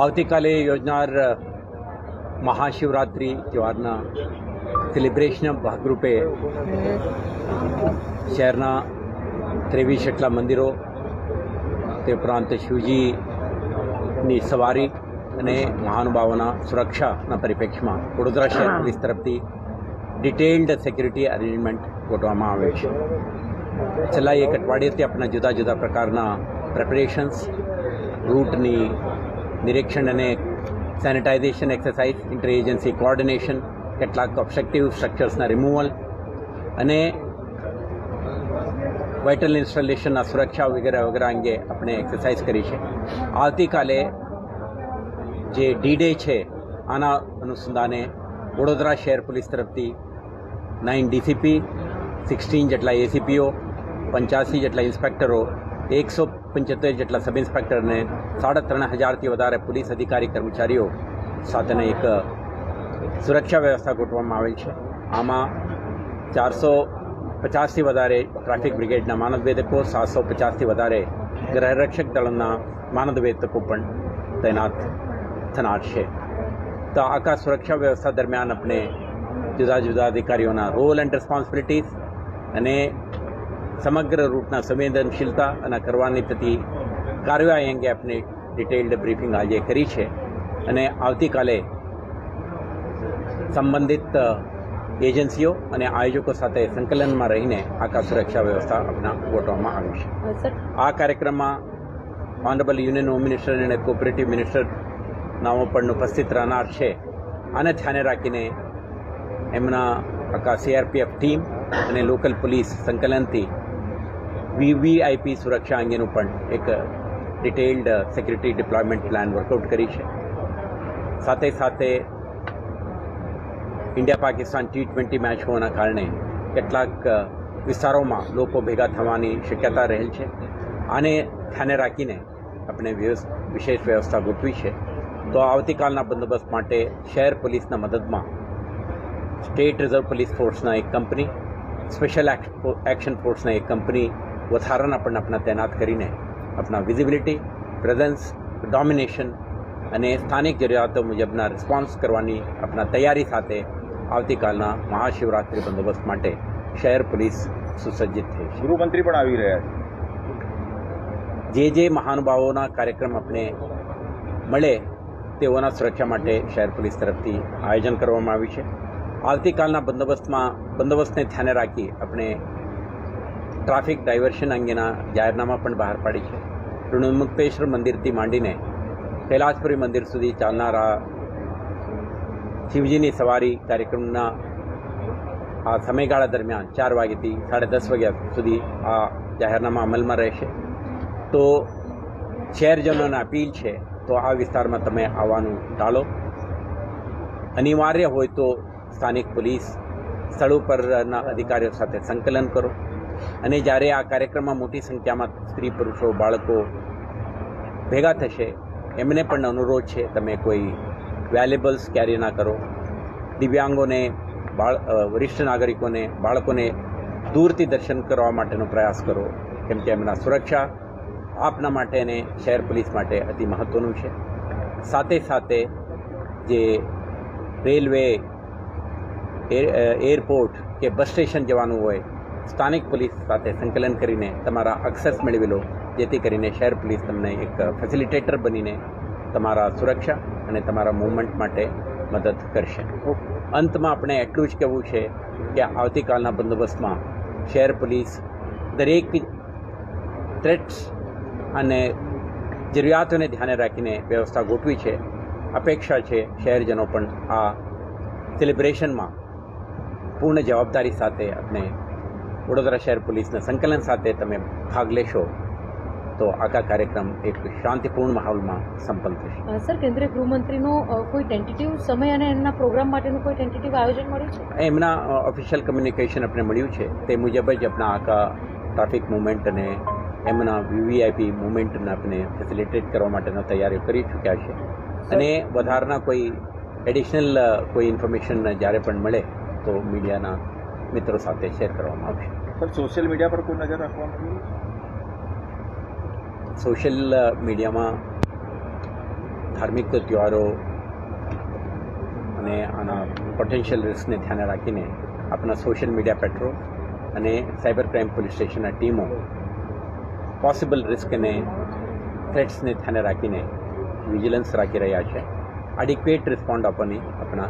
આવતીકાલે યોજનાર મહાશિવરાત્રિ તહેવારના સેલિબ્રેશનના ભાગરૂપે શહેરના 23 જેટલા મંદિરો તે ઉપરાંત શિવજીની સવારી અને મહાનુભાવોના સુરક્ષાના પરિપ્રેક્ષમાં વડોદરા શહેર પોલીસ તરફથી ડિટેલ્ડ સિક્યુરિટી અરેન્જમેન્ટ ગોઠવવામાં આવ્યો છે. છેલ્લા એક અઠવાડિયેથી આપણા જુદા જુદા પ્રકારના પ્રેપરેશન્સ, રૂટની નિરીક્ષણ અને sanitisation exercise, inter agency coordination, કેટલાક ઓબ્સ્ટ્રક્ટિવ સ્ટ્રક્ચર્સના રિમૂવલ અને વાઇટલ ઇન્સ્ટોલેશનના સુરક્ષા વગેરે વગેરે અંગે આપણે એક્સરસાઇઝ કરી છે. આવતીકાલે જે ડી-ડે છે આના અનુસંધાને વડોદરા શહેર પોલીસ તરફથી 9 ડીસીપી, 16 જેટલા એસીપીઓ, 85 જેટલા ઇન્સ્પેક્ટરો, 175 જેટલા સબ ઇન્સ્પેક્ટર અને 3,500થી વધારે પોલીસ અધિકારી કર્મચારીઓ સાથેની એક સુરક્ષા વ્યવસ્થા ગોઠવવામાં આવેલ છે. આમાં 450થી વધારે ટ્રાફિક બ્રિગેડના માનદવેદકો, 750થી વધારે ગૃહરક્ષક દળના માનદવેદકો પણ તૈનાત થનાર છે. તો આખા સુરક્ષા વ્યવસ્થા દરમિયાન આપણે જુદા જુદા અધિકારીઓના રોલ એન્ડ રિસ્પોન્સિબિલિટીઝ અને સમગ્ર રૂટના સંવેદનશીલતા અને કરવાની થતી કાર્યવાહી અંગે આપણે ડિટેલ્ડ બ્રીફિંગ આજે કરી છે અને આવતીકાલે સંબંધિત એજન્સીઓ અને આયોજકો સાથે સંકલનમાં રહીને આખા સુરક્ષા વ્યવસ્થા આપણા ગોઠવવામાં આવી છે. આ કાર્યક્રમમાં ઓનરેબલ યુનિયન હોમ મિનિસ્ટર અને કોઓપરેટિવ મિનિસ્ટર નામો પણ ઉપસ્થિત રહેનાર છે. આને ધ્યાને રાખીને એમના આખા સીઆરપીએફ ટીમ અને લોકલ પોલીસ સંકલનથી વીવીઆઈપી સુરક્ષા અંગેનું પણ એક detailed security deployment plan workout કરી છે. સાથે સાથે ઇન્ડિયા પાકિસ્તાન T20 મેચ હોવાના કારણે કેટલાક વિસ્તારોમાં લોકો ભેગા થવાની શક્યતા રહેલ છે. આને ધ્યાને રાખીને આપણે વિશેષ વ્યવસ્થા ગોઠવી છે. તો આવતીકાલના બંદોબસ્ત માટે શહેર પોલીસના મદદમાં સ્ટેટ રિઝર્વ પોલીસ ફોર્સના એક કંપની, સ્પેશિયલ એક્શન ફોર્સના એક કંપની વધારાના પણ આપણા તૈનાત કરીને આપણા વિઝિબિલિટી, પ્રેઝન્સ, ડોમિનેશન અને સ્થાનિક જરૂરિયાતો મુજબના રિસ્પોન્સ કરવાની આપણા તૈયારી સાથે આવતીકાલના મહાશિવરાત્રિ બંદોબસ્ત માટે શહેર પોલીસ સુસજ્જિત થઈ છે. ગૃહમંત્રી પણ આવી રહ્યા છે. જે મહાનુભાવોના કાર્યક્રમ આપણે મળે તેઓના સુરક્ષા માટે શહેર પોલીસ તરફથી આયોજન કરવામાં આવ્યું છે. આવતીકાલના બંદોબસ્તને ધ્યાને રાખી આપણે ટ્રાફિક ડાયવર્શન અંગેના જાહેરનામા પણ બહાર પાડી છે. ઋણમુક્તેશ્વર મંદિરથી માંડીને કૈલાસપુરી મંદિર સુધી ચાલનારા શિવજીની સવારી કાર્યક્રમના આ સમયગાળા દરમિયાન 4 વાગ્યાથી 10:30 વાગ્યા સુધી આ જાહેરનામા અમલમાં રહેશે. તો શહેરજનોને અપીલ છે તો આ વિસ્તારમાં તમે આવવાનું ટાળો. અનિવાર્ય હોય તો સ્થાનિક પોલીસ સ્થળ ઉપરના અધિકારીઓ સાથે સંકલન કરો અને જ્યારે આ કાર્યક્રમમાં મોટી સંખ્યામાં સ્ત્રી, પુરુષો, બાળકો ભેગા થશે એમને પણ અનુરોધ છે તમે કોઈ વેલ્યુબલ્સ કેરી ના કરો. દિવ્યાંગોને, વરિષ્ઠ નાગરિકોને, બાળકોને દૂરથી દર્શન કરવા માટેનો પ્રયાસ કરો કેમ કે એમના સુરક્ષા આપના માટે અને શહેર પોલીસ માટે અતિ મહત્ત્વનું છે. સાથે સાથે જે રેલવે, એરપોર્ટ કે બસ સ્ટેશન જવાનું હોય સ્થાનિક પોલીસ સાથે સંકલન કરીને તમારા એક્સેસ મેળવી લો, જેથી કરીને શહેર પોલીસ તમને એક ફેસિલિટેટર બનીને તમારા સુરક્ષા અને તમારા મૂવમેન્ટ માટે મદદ કરશે. અંતમાં આપણે એટલું જ કહેવું છે કે આવતીકાલના બંદોબસ્તમાં શહેર પોલીસ દરેક થ્રેટ્સ અને જરૂરિયાતોને ધ્યાને રાખીને વ્યવસ્થા ગોઠવી છે. અપેક્ષા છે શહેરજનો પણ આ સેલિબ્રેશનમાં પૂર્ણ જવાબદારી સાથે આપણે વડોદરા શહેર પોલીસના સંકલન સાથે તમે ભાગ લેશો તો આખા કાર્યક્રમ એક શાંતિપૂર્ણ માહોલમાં સંપન્ન થશે. સર, કેન્દ્રીય ગૃહમંત્રીનો કોઈ ટેન્ટેટિવ સમય અને એમના પ્રોગ્રામ માટેનું કોઈ ટેન્ટેટિવ આયોજન મળ્યું છે? એમના ઓફિશિયલ કમ્યુનિકેશન આપણે મળ્યું છે તે મુજબ જ આપણા આખા ટ્રાફિક મુવમેન્ટ અને એમના વીવીઆઈપી મુવમેન્ટને આપણે ફેસિલિટેટ કરવા માટેનો તૈયારીઓ કરી ચૂક્યા છે અને વધારાના કોઈ એડિશનલ કોઈ ઇન્ફોર્મેશન જ્યારે પણ મળે તો મીડિયાના મિત્રો સાથે શેર કરવામાં આવશે. સર, સોશિયલ મીડિયા પર કોઈ નજર રાખવામાં? સોશિયલ મીડિયામાં ધાર્મિક તહેવારો અને આના પોટેન્શિયલ રિસ્કને ધ્યાને રાખીને આપણા સોશિયલ મીડિયા પેટ્રોલ અને સાયબર ક્રાઇમ પોલીસ સ્ટેશનના ટીમો પોસિબલ રિસ્ક અને થ્રેટ્સને ધ્યાને રાખીને વિજિલન્સ રાખી રહ્યા છે. એડિક્વેટ રિસ્પોન્ડ આપવાની આપણા